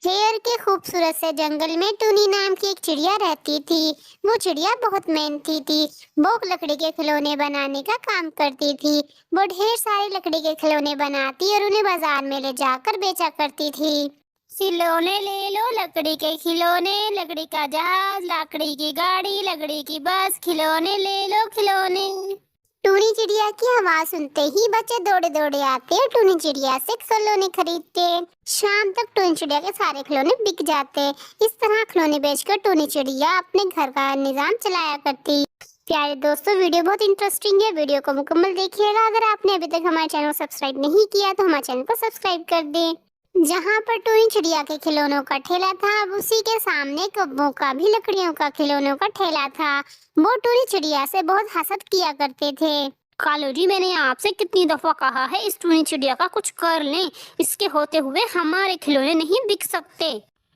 शेर के खूबसूरत से जंगल में टूनी नाम की एक चिड़िया रहती थी। वो चिड़िया बहुत मेहनती थी। वो लकड़ी के खिलौने बनाने का काम करती थी। वो ढेर सारे लकड़ी के खिलौने बनाती और उन्हें बाजार में ले जाकर बेचा करती थी। खिलौने ले लो, लकड़ी के खिलौने, लकड़ी का जहाज, लकड़ी की गाड़ी, लकड़ी की बस, खिलौने ले लो खिलौने। टूनी चिड़िया की आवाज सुनते ही बच्चे दौड़े दौड़े आते और टूनी चिड़िया से खिलौने खरीदते। शाम तक टूनी चिड़िया के सारे खिलौने बिक जाते। इस तरह खिलौने बेचकर टूनी चिड़िया अपने घर का निजाम चलाया करती। प्यारे दोस्तों, वीडियो बहुत इंटरेस्टिंग है। वीडियो को मुकम्मल देखिएगा। अगर आपने अभी तक हमारे चैनल को सब्सक्राइब नहीं किया तो हमारे चैनल को सब्सक्राइब कर दें। जहाँ पर टूनी चिड़िया के खिलौनों का ठेला था, अब उसी के सामने कब्बों का भी लकड़ियों का खिलौनों का ठेला था। वो टूनी चिड़िया से बहुत हसद किया करते थे। कालू जी, मैंने आपसे कितनी दफा कहा है इस टूनी चिड़िया का कुछ कर लें। इसके होते हुए हमारे खिलौने नहीं बिक सकते।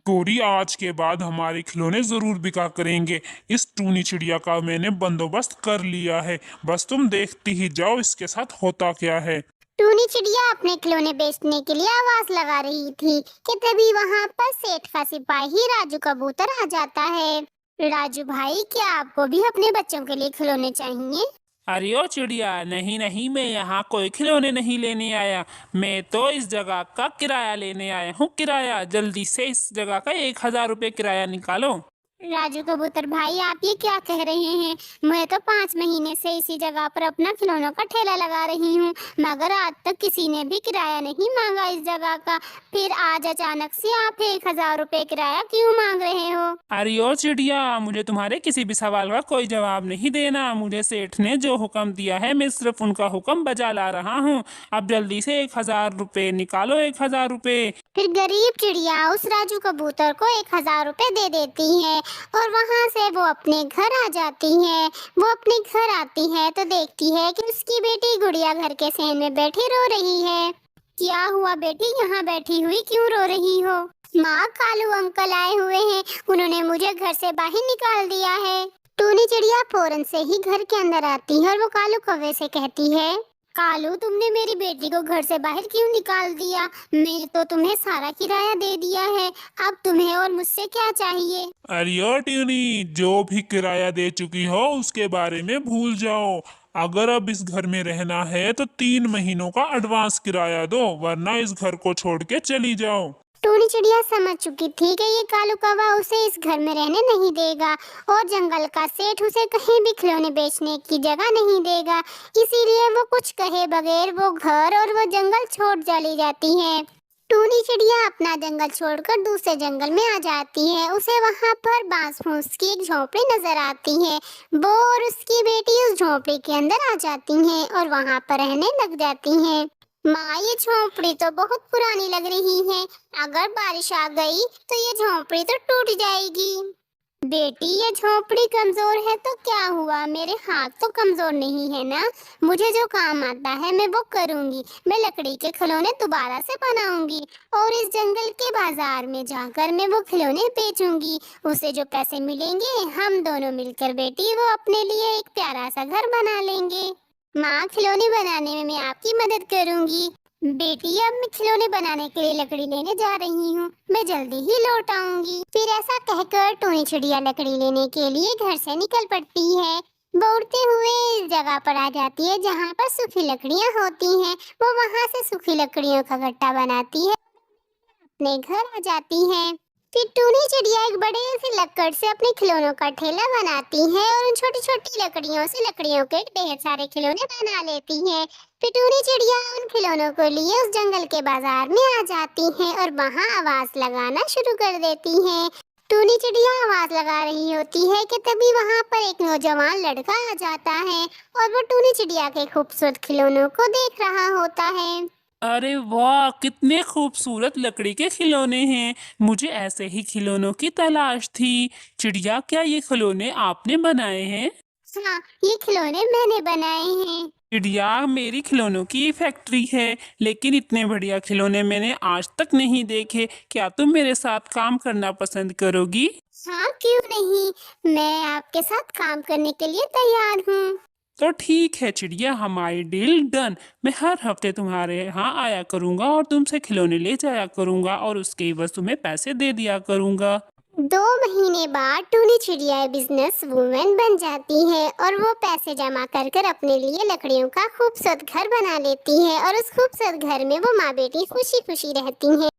टोरी, आज के बाद हमारे खिलौने जरूर बिका करेंगे। इस टूनी चिड़िया का मैंने बंदोबस्त कर लिया है। बस तुम देखती ही जाओ इसके साथ होता क्या है। टूनी चिड़िया अपने खिलौने बेचने के लिए आवाज लगा रही थी कि तभी वहाँ पर सेठ का सिपाही राजू कबूतर आ जाता है। राजू भाई, क्या आपको भी अपने बच्चों के लिए खिलौने चाहिए? अरे ओ चिड़िया, नहीं नहीं, मैं यहाँ कोई खिलौने नहीं लेने आया। मैं तो इस जगह का किराया लेने आया हूँ। किराया, जल्दी से इस जगह का 1,000 रुपये किराया निकालो। राजू कबूतर भाई, आप ये क्या कह रहे हैं? मैं तो 5 महीने से इसी जगह पर अपना खिलौनों का ठेला लगा रही हूँ, मगर आज तक किसी ने भी किराया नहीं मांगा इस जगह का। फिर आज अचानक से आप 1,000 रुपये किराया क्यों मांग रहे हो? अरे ओ चिड़िया, मुझे तुम्हारे किसी भी सवाल का कोई जवाब नहीं देना। मुझे सेठ ने जो हुक्म दिया है, मैं सिर्फ उनका हुक्म बजा ला रहा हूँ। अब जल्दी से 1,000 रुपये निकालो, 1,000 रुपये। फिर गरीब चिड़िया उस राजू कबूतर को 1,000 रुपये दे देती है और वहाँ से वो अपने घर आ जाती है। वो अपने घर आती है तो देखती है कि उसकी बेटी गुड़िया घर के सहन में बैठी रो रही है। क्या हुआ बेटी, यहाँ बैठी हुई क्यों रो रही हो? माँ, कालू अंकल आए हुए हैं। उन्होंने मुझे घर से बाहर निकाल दिया है। टूनी चिड़िया फौरन से ही घर के अंदर आती है और वो कालू कौवे से कहती है, कालू, तुमने मेरी बेटी को घर से बाहर क्यों निकाल दिया? मैं तो तुम्हें सारा किराया दे दिया है। अब तुम्हें और मुझसे क्या चाहिए? अरे ओ ट्यूनी, जो भी किराया दे चुकी हो उसके बारे में भूल जाओ। अगर अब इस घर में रहना है तो 3 महीनों का एडवांस किराया दो, वरना इस घर को छोड़ के चली जाओ। टूनी चिड़िया समझ चुकी थी कि ये कालू कौवा उसे इस घर में रहने नहीं देगा और जंगल का सेठ उसे कहीं भी खिलौने बेचने की जगह नहीं देगा। इसीलिए वो कुछ कहे बगैर वो घर और वो जंगल छोड़ चली जाती है। टूनी चिड़िया अपना जंगल छोड़कर दूसरे जंगल में आ जाती है। उसे वहाँ पर बांस फूस की एक झोपड़ी नजर आती है। वो और उसकी बेटी उस झोपड़ी के अंदर आ जाती हैं और वहाँ पर रहने लग जाती हैं। माँ, ये झोपड़ी तो बहुत पुरानी लग रही है। अगर बारिश आ गई तो ये झोपड़ी तो टूट जाएगी। बेटी, ये झोपड़ी कमजोर है तो क्या हुआ? मेरे हाथ तो कमजोर नहीं है ना। मुझे जो काम आता है मैं वो करूंगी। मैं लकड़ी के खिलौने दोबारा से बनाऊंगी और इस जंगल के बाजार में जाकर मैं वो खिलौने बेचूंगी। उसे जो पैसे मिलेंगे हम दोनों मिलकर बेटी वो अपने लिए एक प्यारा सा घर बना लेंगे। माँ, खिलौने बनाने में मैं आपकी मदद करूंगी। बेटी, अब मैं खिलौने बनाने के लिए लकड़ी लेने जा रही हूँ। मैं जल्दी ही लौट आऊंगी। फिर ऐसा कहकर टूनी चिड़िया लकड़ी लेने के लिए घर से निकल पड़ती है। वो उड़ते हुए इस जगह पर आ जाती है जहाँ पर सूखी लकड़ियाँ होती हैं। वो वहाँ से सूखी लकड़ियों का गट्टा बनाती है, अपने घर आ जाती है। फिर टूनी चिड़िया एक बड़े से लकड़ से अपने खिलौनों का ठेला बनाती है और उन छोटी छोटी लकड़ियों से लकड़ियों के ढेर सारे खिलौने बना लेती है। फिर टूनी चिड़िया उन खिलौनों को लिए उस जंगल के बाजार में आ जाती है और वहाँ आवाज लगाना शुरू कर देती है। टूनी चिड़िया आवाज लगा रही होती है कि तभी वहाँ पर एक नौजवान लड़का आ जाता है और वो टूनी चिड़िया के खूबसूरत खिलौनों को देख रहा होता है। अरे वाह, कितने खूबसूरत लकड़ी के खिलौने हैं। मुझे ऐसे ही खिलौनों की तलाश थी। चिड़िया, क्या ये खिलौने आपने बनाए हैं? हाँ, ये खिलौने मैंने बनाए हैं। चिड़िया, मेरी खिलौनों की फैक्ट्री है, लेकिन इतने बढ़िया खिलौने मैंने आज तक नहीं देखे। क्या तुम मेरे साथ काम करना पसंद करोगी? हाँ, क्यों नहीं। मैं आपके साथ काम करने के लिए तैयार हूँ। तो ठीक है चिड़िया, हमारी डील डन। मैं हर हफ्ते तुम्हारे यहाँ आया करूंगा और तुमसे खिलौने ले जाया करूंगा और उसके एवज तुम्हें पैसे दे दिया करूंगा। 2 महीने बाद टूनी चिड़िया बिजनेस वूमेन बन जाती है और वो पैसे जमा कर कर अपने लिए लकड़ियों का खूबसूरत घर बना लेती है और उस खूबसूरत घर में वो माँ बेटी खुशी खुशी रहती हैं।